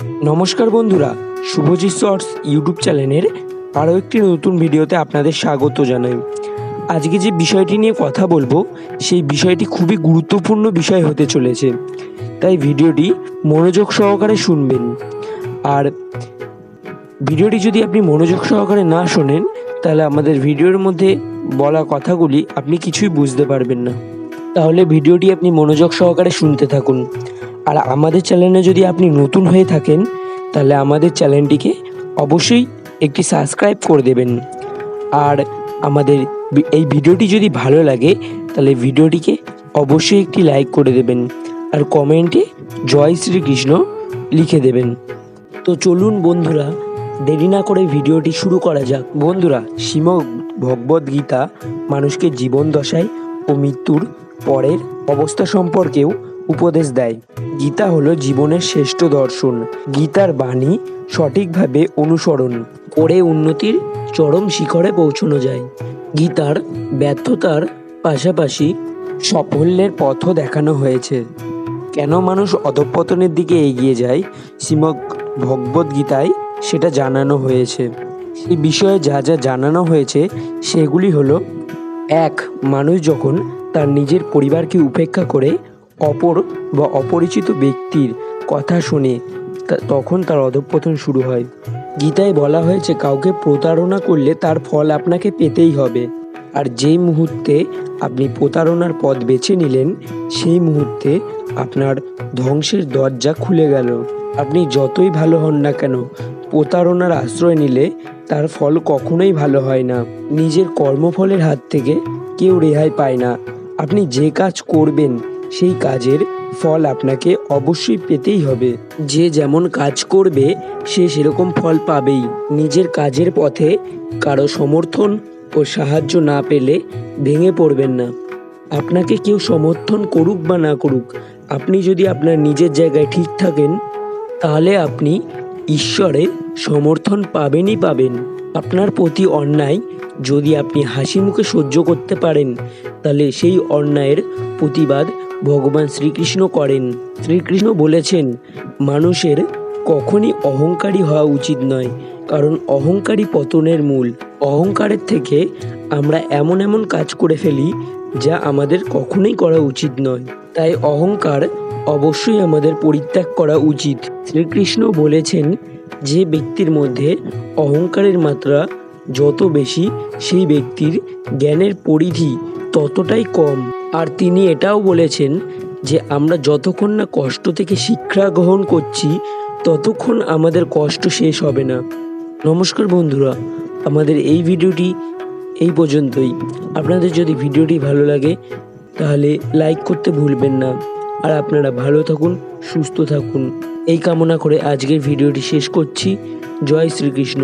নমস্কার বন্ধুরা, Subhajit shorts YouTube চ্যানেলের আরও একটি নতুন ভিডিওতে আপনাদের স্বাগত জানাই। আজকে যে বিষয়টি নিয়ে কথা বলবো সেই বিষয়টি খুবই গুরুত্বপূর্ণ বিষয় হতে চলেছে, তাই ভিডিওটি মনোযোগ সহকারে শুনবেন। আর ভিডিওটি যদি আপনি মনোযোগ সহকারে না শোনেন তাহলে আমাদের ভিডিওর মধ্যে বলা কথাগুলি আপনি কিছুই বুঝতে পারবেন না। তাহলে ভিডিওটি আপনি মনোযোগ সহকারে শুনতে থাকুন। আর আমাদের চ্যানেলে যদি আপনি নতুন হয়ে থাকেন তাহলে আমাদের চ্যানেলটিকে অবশ্যই একটি সাবস্ক্রাইব করে দেবেন। আর আমাদের এই ভিডিওটি যদি ভালো লাগে তাহলে ভিডিওটিকে অবশ্যই একটি লাইক করে দেবেন আর কমেন্টে জয় শ্রীকৃষ্ণ লিখে দেবেন। তো চলুন বন্ধুরা, দেরি না করে ভিডিওটি শুরু করা যাক। বন্ধুরা, শ্রীমদ্ ভগবদ্ গীতা মানুষকে জীবন দশায় ও মৃত্যুর পরের অবস্থা সম্পর্কেও উপদেশ দেয়। গীতা হলো জীবনের শ্রেষ্ঠ দর্শন। গীতার বাণী সঠিকভাবে অনুসরণ করে উন্নতির চরম শিখরে পৌঁছানো যায়। গীতার ব্যর্থতার পাশাপাশি সাফল্যের পথও দেখানো হয়েছে। কেন মানুষ অধঃপতনের দিকে এগিয়ে যায় শ্রীমদ্ ভগবদ্ গীতায় সেটা জানানো হয়েছে। এই বিষয়ে যা যা জানানো হয়েছে সেগুলি হলো: 1. মানুষ যখন তার নিজের পরিবারকে উপেক্ষা করে অপর বা অপরিচিত ব্যক্তির কথা শুনে তখন তার অধঃপতন শুরু হয়। গীতায় বলা হয়েছে কাউকে প্রতারণা করলে তার ফল আপনাকে পেতেই হবে। আর যেই মুহূর্তে আপনি প্রতারণার পথ বেছে নিলেন সেই মুহূর্তে আপনার ধ্বংসের দরজা খুলে গেল। আপনি যতই ভালো হন না কেন, প্রতারণার আশ্রয় নিলে তার ফল কখনোই ভালো হয় না। নিজের কর্মফলের হাত থেকে কেউ রেহাই পায় না। আপনি যে কাজ করবেন সেই কাজের ফল আপনাকে অবশ্যই পেতেই হবে। যে যেমন কাজ করবে সে সেরকম ফল পাবেই। নিজের কাজের পথে কারো সমর্থন ও সাহায্য না পেলে ভেঙে পড়বেন না। আপনাকে কেউ সমর্থন করুক বা না করুক, আপনি যদি আপনার নিজের জায়গায় ঠিক থাকেন তাহলে আপনি ঈশ্বরের সমর্থন পাবেনই পাবেন। আপনার প্রতি অন্যায় যদি আপনি হাসি মুখে সহ্য করতে পারেন তাহলে সেই অন্যায়ের প্রতিবাদ ভগবান শ্রীকৃষ্ণ করেন। শ্রীকৃষ্ণ বলেছেন মানুষের কখনই অহংকারী হওয়া উচিত নয়, কারণ অহংকারী পতনের মূল। অহংকারের থেকে আমরা এমন এমন কাজ করে ফেলি যা আমাদের কখনোই করা উচিত নয়। তাই অহংকার অবশ্যই আমাদের পরিত্যাগ করা উচিত। শ্রীকৃষ্ণ বলেছেন যে ব্যক্তির মধ্যে অহংকারের মাত্রা যত বেশি সেই ব্যক্তির জ্ঞানের পরিধি ততটাই কম। আর তিনি এটাও বলেছেন যে আমরা যতক্ষণ না কষ্ট থেকে শিক্ষা গ্রহণ করছি ততক্ষণ আমাদের কষ্ট শেষ হবে না। নমস্কার বন্ধুরা, আমাদের এই ভিডিওটি এই পর্যন্তই। আপনাদের যদি ভিডিওটি ভালো লাগে তাহলে লাইক করতে ভুলবেন না। আর আপনারা ভালো থাকুন, সুস্থ থাকুন এই কামনা করে আজকের ভিডিওটি শেষ করছি। জয় শ্রীকৃষ্ণ।